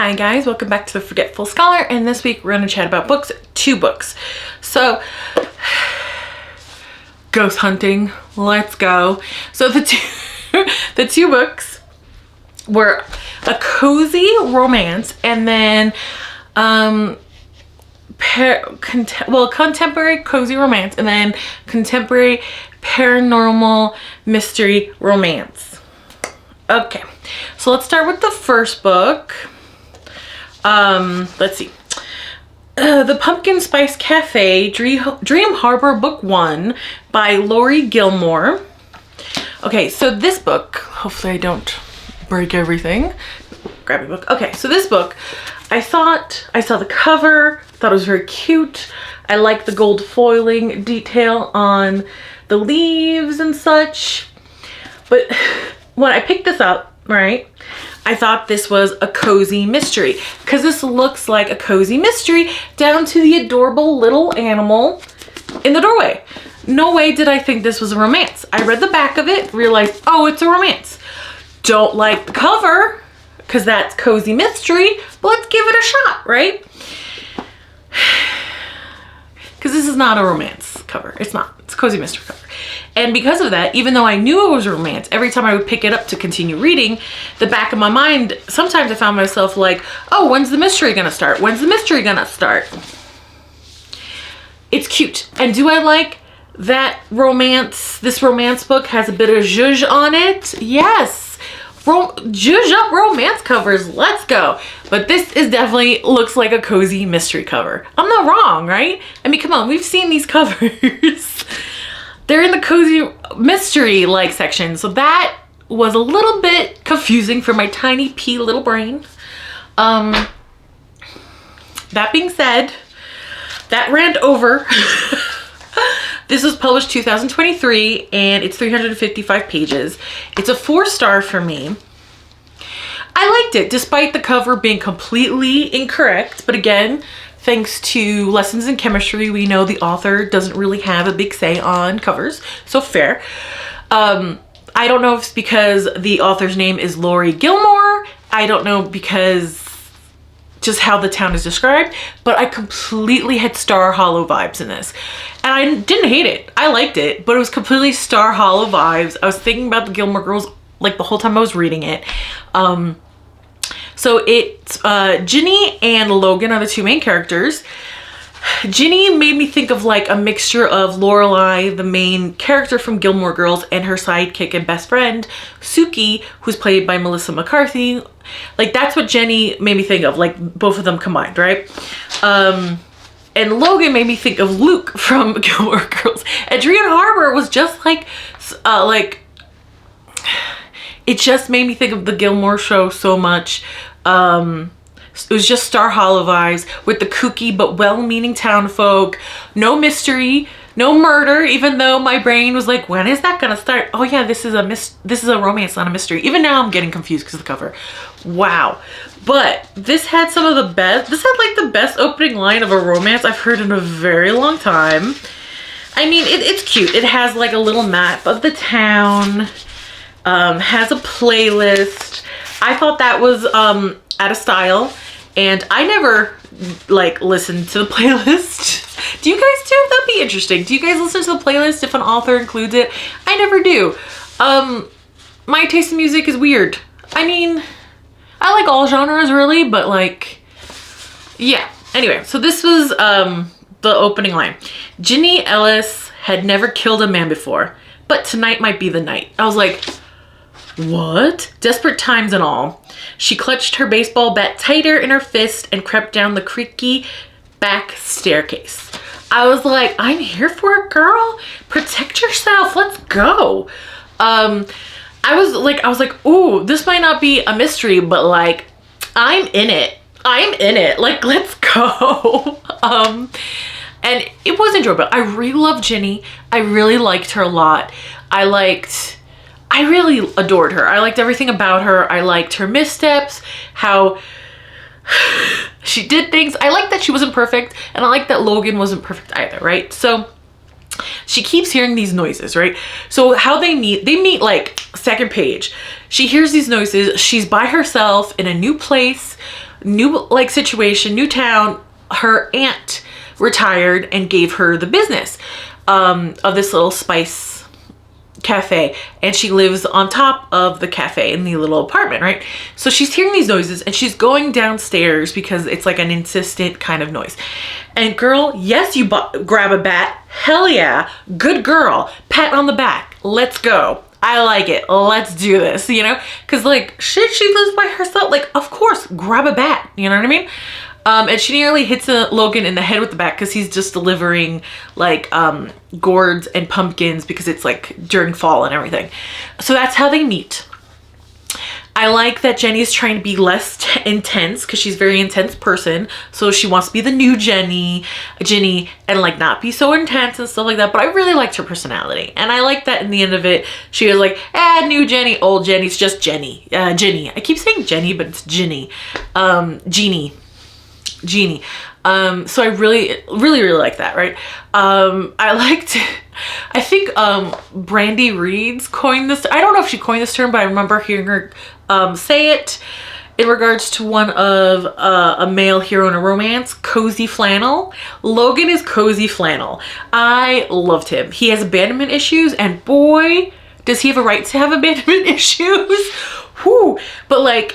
Hi guys, welcome back to the Forgetful Scholar, and this week we're going to chat about books, 2 books. So, ghost hunting, let's go. So the two books were a cozy romance and then contemporary cozy romance and then contemporary paranormal mystery romance. Okay, so let's start with the first book. Let's see. The Pumpkin Spice Cafe, Dream Harbor, Book 1 by Laurie Gilmore. Okay, so this book, hopefully I don't break everything. Grab a book. Okay, so this book, I saw the cover, thought it was very cute. I like the gold foiling detail on the leaves and such. But when I picked this up, right, I thought this was a cozy mystery because this looks like a cozy mystery down to the adorable little animal in the doorway. No way did I think this was a romance. I read the back of it, realized, oh, it's a romance. Don't like the cover because that's cozy mystery, but let's give it a shot, right? Because this is not a romance cover. It's not. It's a cozy mystery cover. And because of that, even though I knew it was a romance, every time I would pick it up to continue reading, the back of my mind, sometimes I found myself like, oh, when's the mystery gonna start? When's the mystery gonna start? It's cute. And do I like that romance? This romance book has a bit of zhuzh on it. Yes. Zhuzh up romance covers. Let's go. But this is definitely looks like a cozy mystery cover. I'm not wrong, right? I mean, come on. We've seen these covers. They're in the cozy mystery like section. So that was a little bit confusing for my tiny pea little brain. That being said, that rant over. This was published 2023 and it's 355 pages. It's a 4-star for me. I liked it despite the cover being completely incorrect. But again, thanks to Lessons in Chemistry, we know the author doesn't really have a big say on covers. So fair. I don't know if it's because the author's name is Laurie Gilmore. I don't know because just how the town is described, but I completely had Star Hollow vibes in this. And I didn't hate it. I liked it, but it was completely Star Hollow vibes. I was thinking about the Gilmore Girls like the whole time I was reading it. So it's Ginny and Logan are the 2 main characters. Ginny made me think of like a mixture of Lorelai, the main character from Gilmore Girls, and her sidekick and best friend, Suki, who's played by Melissa McCarthy. Like that's what Jenny made me think of, like both of them combined, right? And Logan made me think of Luke from Gilmore Girls. And Dream Harbor was just like it just made me think of the Gilmore show so much. It was just Star Hollow vibes with the kooky but well-meaning town folk. No mystery, no murder, even though my brain was like, when is that gonna start? Oh yeah, this is a romance, not a mystery. Even now I'm getting confused because of the cover. Wow. But this had some of the best, this had like the best opening line of a romance I've heard in a very long time. I mean, it's cute. It has like a little map of the town, has a playlist. I thought that was out of style. And I never like listened to the playlist. Do you guys do? That'd be interesting. Do you guys listen to the playlist if an author includes it? I never do. My taste in music is weird. I mean, I like all genres really, but like, yeah. Anyway, so this was the opening line. Ginny Ellis had never killed a man before, but tonight might be the night. I was like, what? Desperate times and all. She clutched her baseball bat tighter in her fist and crept down the creaky back staircase. I was like, I'm here for it, girl. Protect yourself. Let's go. I was like, ooh, this might not be a mystery, but like, I'm in it. I'm in it. Like, let's go. And it was enjoyable. I really loved Ginny. I really liked her a lot. I really adored her. I liked everything about her. I liked her missteps, how she did things. I liked that she wasn't perfect, and I liked that Logan wasn't perfect either, right? So she keeps hearing these noises, right? So how they meet like second page. She hears these noises. She's by herself in a new place. new like situation, new town. Her aunt retired and gave her the business of this little spice cafe, and she lives on top of the cafe in the little apartment, right? So she's hearing these noises and she's going downstairs because it's like an insistent kind of noise. And girl, yes, you grab a bat. Hell yeah, good girl. Pat on the back. Let's go. I like it. Let's do this, you know? Because like, shit, she lives by herself. Like, of course, grab a bat. You know what I mean? And she nearly hits Logan in the head with the bat because he's just delivering like gourds and pumpkins because it's like during fall and everything. So that's how they meet. I like that Jenny's trying to be less intense because she's a very intense person. So she wants to be the new Jenny, and like not be so intense and stuff like that. But I really liked her personality. And I like that in the end of it, she was like, new Jenny, old Jenny's just Jenny. Ginny. I keep saying Jenny, but it's Ginny. Jeannie. So I really like that, right? I think Brandy Reeds coined this. I don't know if she coined this term, but I remember hearing her say it in regards to one of a male hero in a romance, cozy flannel. Logan is cozy flannel. I loved him. He has abandonment issues, and boy, does he have a right to have abandonment issues. Whew. But like,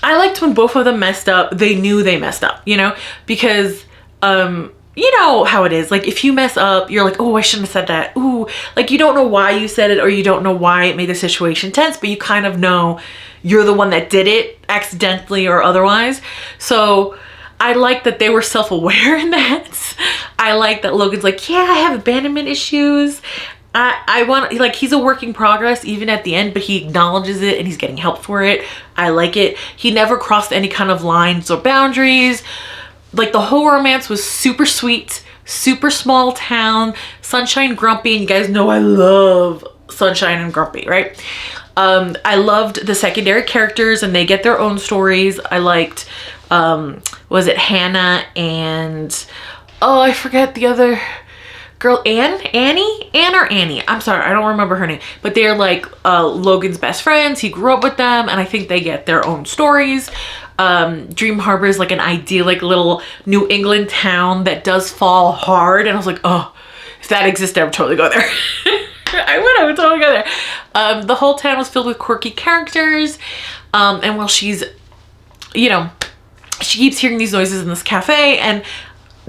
I liked when both of them messed up, they knew they messed up, you know? Because, you know how it is. Like, if you mess up, you're like, oh, I shouldn't have said that. Ooh, like, you don't know why you said it, or you don't know why it made the situation tense, but you kind of know you're the one that did it, accidentally or otherwise. So I like that they were self-aware in that. I like that Logan's like, yeah, I have abandonment issues. I want, like, he's a work in progress even at the end, but he acknowledges it and he's getting help for it. I like it. He never crossed any kind of lines or boundaries. Like, the whole romance was super sweet, super small town, Sunshine Grumpy, and you guys know I love Sunshine and Grumpy, right? I loved the secondary characters and they get their own stories. I liked, was it Hannah and, oh, I forget the other girl, Anne or Annie? I'm sorry, I don't remember her name. But they're like Logan's best friends. He grew up with them, and I think they get their own stories. Dream Harbor is like an idyllic little New England town that does fall hard, and I was like, oh, if that existed, I would totally go there. I would totally go there. The whole town was filled with quirky characters, and while she's, you know, she keeps hearing these noises in this cafe, and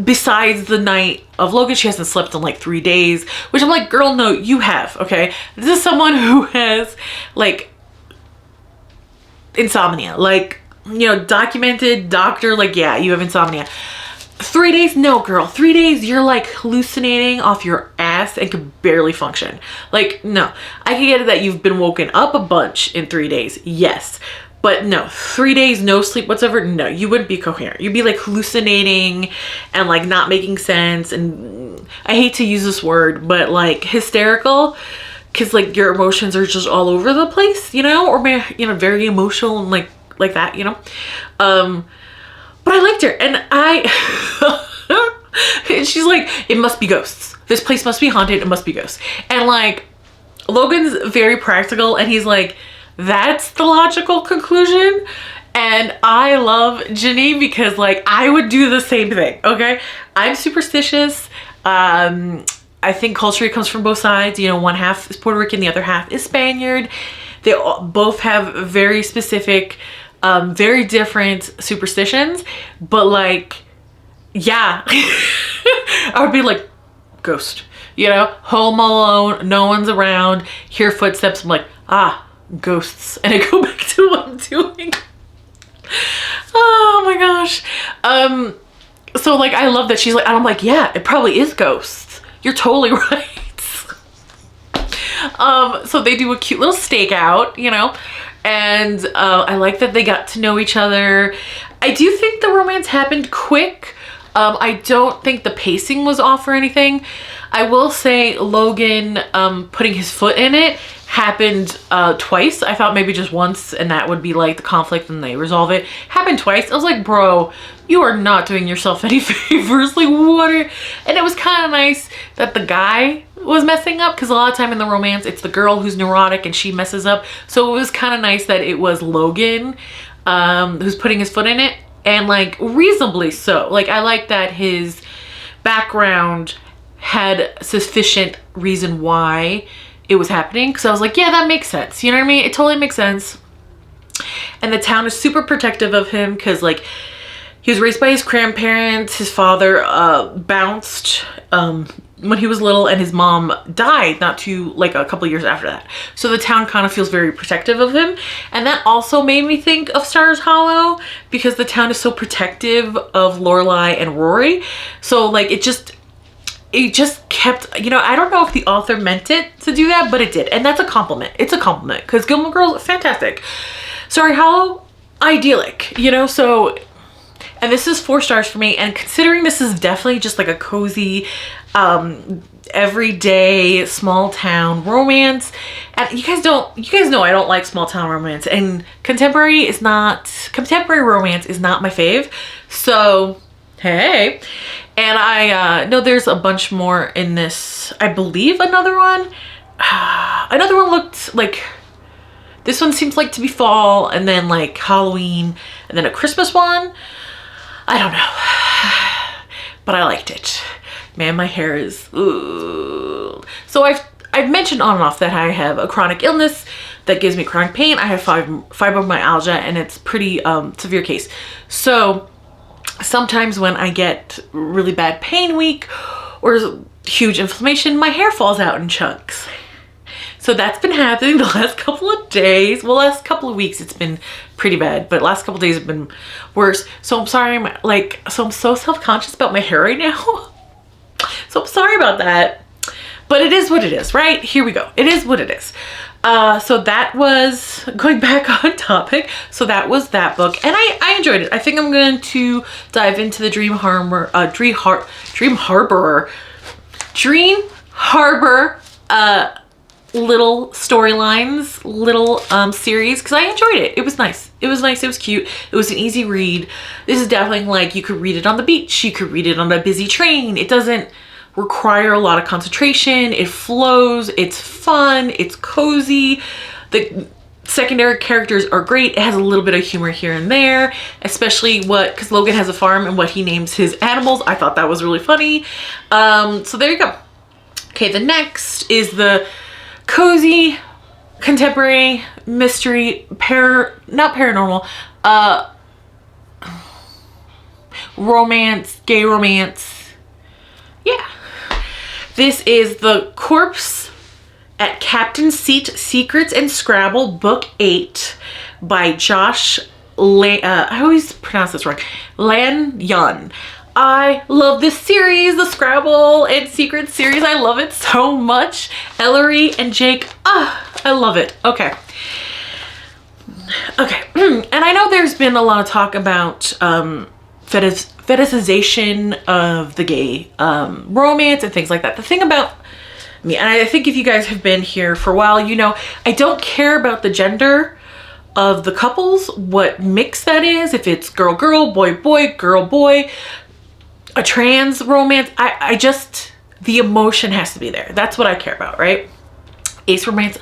besides the night of Logan, she hasn't slept in like 3 days, which I'm like, girl, no, you have, okay? This is someone who has like insomnia, like, you know, documented doctor, like, yeah, you have insomnia. 3 days, no, girl. 3 days, you're like hallucinating off your ass and could barely function. Like, no, I can get it that you've been woken up a bunch in 3 days, yes. But no, 3 days, no sleep whatsoever, no, you wouldn't be coherent. You'd be like hallucinating and like not making sense. And I hate to use this word, but like hysterical, because like your emotions are just all over the place, you know, or, you know, very emotional and like that, you know. But I liked her, and and she's like, it must be ghosts. This place must be haunted, it must be ghosts. And like, Logan's very practical, and he's like, that's the logical conclusion. And I love Ginny because like, I would do the same thing, okay? I'm superstitious. I think culture comes from both sides. You know, one half is Puerto Rican, the other half is Spaniard. They both have very specific, very different superstitions, but like, yeah, I would be like, ghost, you know, home alone, no one's around, hear footsteps, I'm like, ah, ghosts, and I go back to what I'm doing. Oh my gosh. So like, I love that she's like, and I'm like, yeah, it probably is ghosts. You're totally right. So they do a cute little stakeout, you know, and I like that they got to know each other. I do think the romance happened quick. I don't think the pacing was off or anything. I will say Logan putting his foot in it happened twice. I thought maybe just once, and that would be like the conflict and they resolve it. Happened twice. I was like, bro, you are not doing yourself any favors. Like, what are... And it was kind of nice that the guy was messing up, because a lot of time in the romance, it's the girl who's neurotic and she messes up. So it was kind of nice that it was Logan who's putting his foot in it. and like reasonably so. Like I like that his background had sufficient reason why it was happening, because I was like, yeah, that makes sense. You know what I mean? It totally makes sense. And the town is super protective of him because like he was raised by his grandparents. His father bounced when he was little, and his mom died like a couple years after that. So the town kind of feels very protective of him. And that also made me think of Stars Hollow, because the town is so protective of Lorelai and Rory. So like it just kept, you know, I don't know if the author meant it to do that, but it did. And that's a compliment. It's a compliment, because Gilmore Girls, fantastic. Starry Hollow, idyllic, you know. So, and this is 4 stars for me. And considering this is definitely just like a cozy, everyday small town romance, and you guys know I don't like small town romance, and contemporary romance is not my fave. So hey, and I know there's a bunch more in this. I believe another one looked like, this one seems like to be fall, and then like Halloween, and then a Christmas one. I don't know, but I liked it. Man, my hair is, ooh. So I've mentioned on and off that I have a chronic illness that gives me chronic pain. I have fibromyalgia, and it's pretty severe case. So sometimes when I get really bad pain week or huge inflammation, my hair falls out in chunks. So that's been happening the last couple of days. Well, last couple of weeks it's been pretty bad, but last couple of days have been worse. So I'm sorry, I'm so self-conscious about my hair right now. So I'm sorry about that, but it is what it is, right? Here we go. It is what it is. So that was, going back on topic, so that was that book, and I enjoyed it. I think I'm going to dive into the Dream Harbor little storylines, little series, because I enjoyed it. It was nice. It was nice. It was cute. It was an easy read. This is definitely like, you could read it on the beach. You could read it on a busy train. It doesn't require a lot of concentration. It flows. It's fun. It's cozy. The secondary characters are great. It has a little bit of humor here and there, especially because Logan has a farm and what he names his animals. I thought that was really funny. So there you go. Okay, the next is the cozy contemporary mystery not paranormal, romance, gay romance. Yeah, this is the Corpse at Captain's Seat, Secrets and Scrabble, Book 8 by Josh I always pronounce this wrong, Lanyon. I love this series, the Scrabble and Secret series. I love it so much. Ellery and Jake, I love it. Okay. And I know there's been a lot of talk about fetishization of the gay romance and things like that. The thing about me, and I think if you guys have been here for a while, you know, I don't care about the gender of the couples, what mix that is, if it's girl, girl, boy, boy, girl, boy, a trans romance. I just, the emotion has to be there. That's what I care about, right? Ace romance,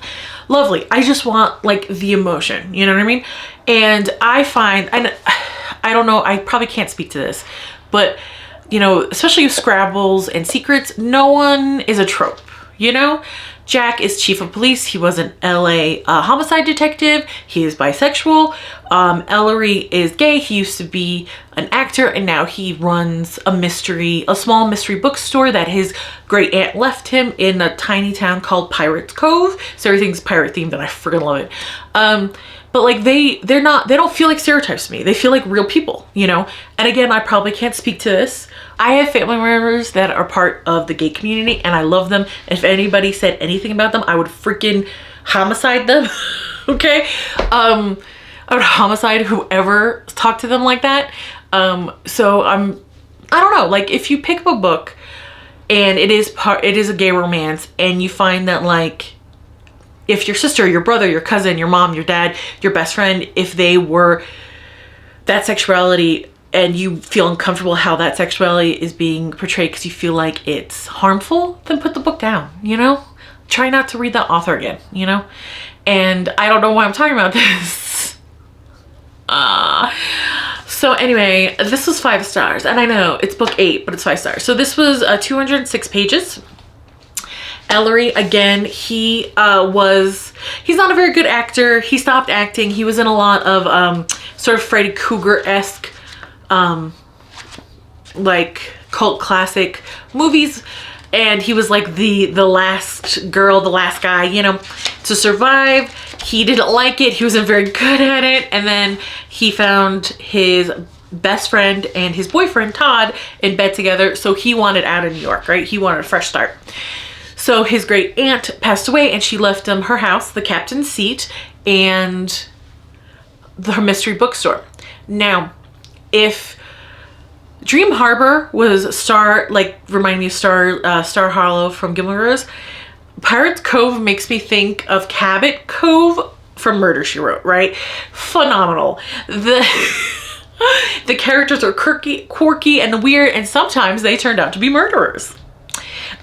lovely. I just want like the emotion, you know what I mean? And I find, and I don't know, I probably can't speak to this, but you know, especially with Scrabbles and Secrets, no one is a trope, you know? Jack is chief of police. He was an LA homicide detective. He is bisexual. Ellery is gay. He used to be an actor, and now he runs a small mystery bookstore that his great aunt left him in a tiny town called Pirates Cove. So everything's pirate themed, and I freaking love it. But like they don't feel like stereotypes to me. They feel like real people, you know? And again, I probably can't speak to this. I have family members that are part of the gay community, and I love them. If anybody said anything about them, I would freaking homicide them. Okay? I would homicide whoever talked to them like that. So I don't know, like if you pick up a book and it is a gay romance, and you find that like, if your sister, your brother, your cousin, your mom, your dad, your best friend, if they were that sexuality and you feel uncomfortable how that sexuality is being portrayed because you feel like it's harmful, then put the book down, you know? Try not to read that author again, you know? And I don't know why I'm talking about this. So anyway, this was 5 stars, and I know it's book 8, but it's 5 stars. So this was 206 pages. Ellery, again, he's not a very good actor. He stopped acting. He was in a lot of sort of Freddy Krueger-esque like cult classic movies, and he was like the last girl, the last guy, you know, to survive. He didn't like it. He wasn't very good at it. And then he found his best friend and his boyfriend Todd in bed together, so he wanted out of New York, right? He wanted a fresh start. So his great aunt passed away, and she left him her house, the captain's seat, and her mystery bookstore. Now, if Dream Harbor was reminding me of Star Hollow from Gilmore, Pirates Cove makes me think of Cabot Cove from Murder, She Wrote, right? Phenomenal. The characters are quirky and weird, and sometimes they turned out to be murderers.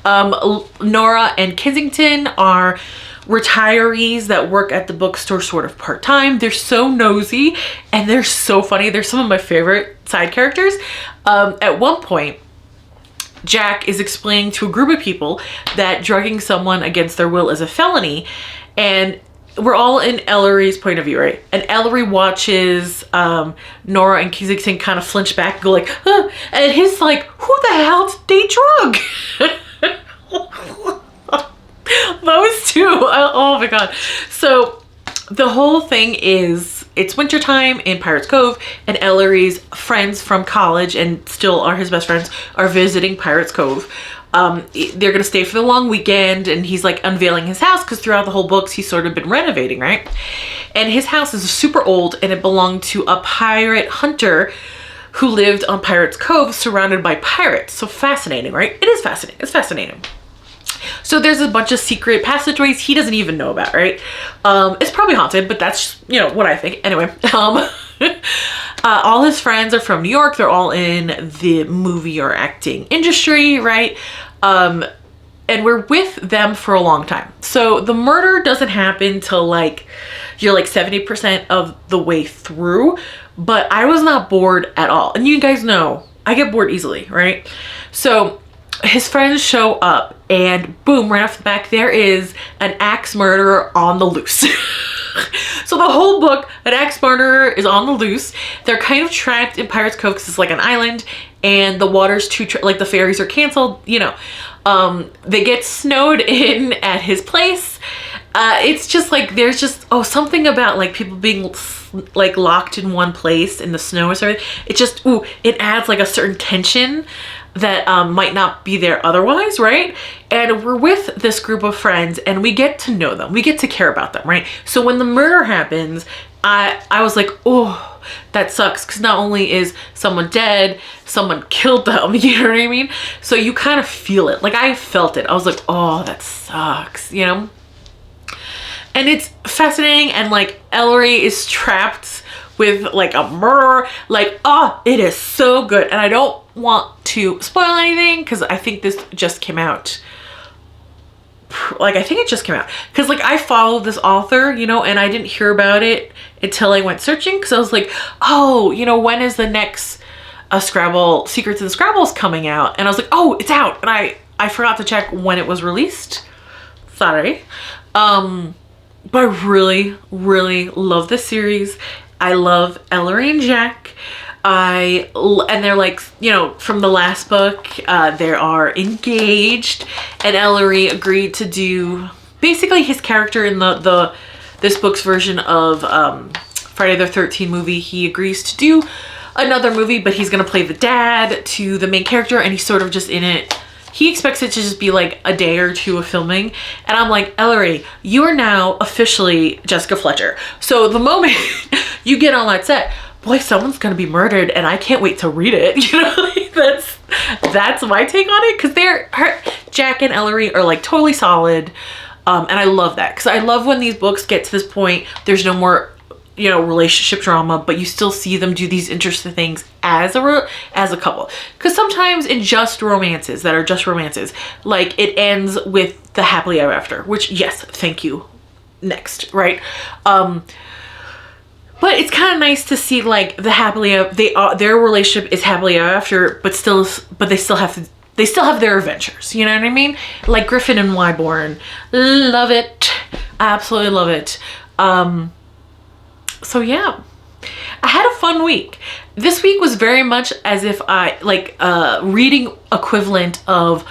Nora and Kensington are retirees that work at the bookstore sort of part-time. They're so nosy and they're so funny. They're some of my favorite side characters. At one point, Jack is explaining to a group of people that drugging someone against their will is a felony, and we're all in Ellery's point of view, right? And Ellery watches Nora and Kensington kind of flinch back and go like, huh, and he's like, who the hell did they drug? Those two, oh my god. So the whole thing is, it's wintertime in Pirates Cove, and Ellery's friends from college, and still are his best friends, are visiting Pirates Cove. They're gonna stay for the long weekend, and he's like unveiling his house because throughout the whole books he's sort of been renovating, right? And his house is super old, and it belonged to a pirate hunter who lived on Pirates Cove surrounded by pirates. So fascinating, right? It is fascinating. It's fascinating. So there's a bunch of secret passageways he doesn't even know about, right? It's probably haunted, but that's, you know, what I think. Anyway, all his friends are from New York. They're all in the movie or acting industry, right? And we're with them for a long time. So the murder doesn't happen till like, you're like 70% of the way through, but I was not bored at all. And you guys know, I get bored easily, right? So his friends show up, and boom, right off the back, there is an axe murderer on the loose. So the whole book, an axe murderer is on the loose. They're kind of trapped in Pirates Cove because it's like an island, and the water's too, like the ferries are canceled, you know. They get snowed in at his place. It's just like, there's just, something about like people being like locked in one place in the snow or something. It just, it adds like a certain tension that might not be there otherwise, right? And we're with this group of friends, and we get to know them. We get to care about them, right? So when the murder happens, I was like, oh, that sucks, because not only is someone dead, someone killed them, you know what I mean? So you kind of feel it. Like, I felt it. I was like, oh, that sucks, you know? And it's fascinating, and like Ellery is trapped with like a murderer. Like, oh, it is so good. And I don't want to spoil anything because I think this just came out. Like, I think it just came out because like I followed this author, you know, and I didn't hear about it until I went searching, because I was like, oh, you know, when is the next Scrabble, Secrets of the Scrabbles coming out? And I was like, oh, it's out. And I forgot to check when it was released. Sorry. But I really, really love this series. I love Ellery and Jack. And they're like, you know, from the last book, they are engaged, and Ellery agreed to do basically his character in this book's version of Friday the 13th movie. He agrees to do another movie, but he's gonna play the dad to the main character, and he's sort of just in it. He expects it to just be like a day or two of filming. And I'm like, Ellery, you are now officially Jessica Fletcher. So the moment you get on that set, boy, someone's gonna be murdered, and I can't wait to read it. You know, like, that's my take on it, because Jack and Ellery are like totally solid. And I love that, because I love when these books get to this point, there's no more, you know, relationship drama, but you still see them do these interesting things as a couple. Because sometimes in just romances that are just romances, like it ends with the happily ever after, which, yes, thank you, next, right? But it's kind of nice to see like the happily their relationship is happily ever after, but they still have their adventures. You know what I mean? Like Griffin and Wyborn, love it, absolutely love it. So yeah, I had a fun week. This week was very much as if I like reading equivalent of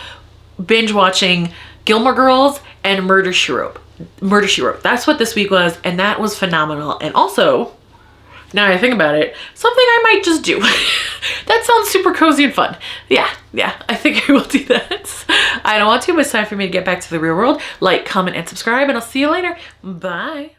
binge watching Gilmore Girls and Murder, She Wrote. That's what this week was, and that was phenomenal. And also, now I think about it, something I might just do. That sounds super cozy and fun. Yeah, I think I will do that. I don't want to, but it's time for me to get back to the real world. Like, comment, and subscribe, and I'll see you later. Bye.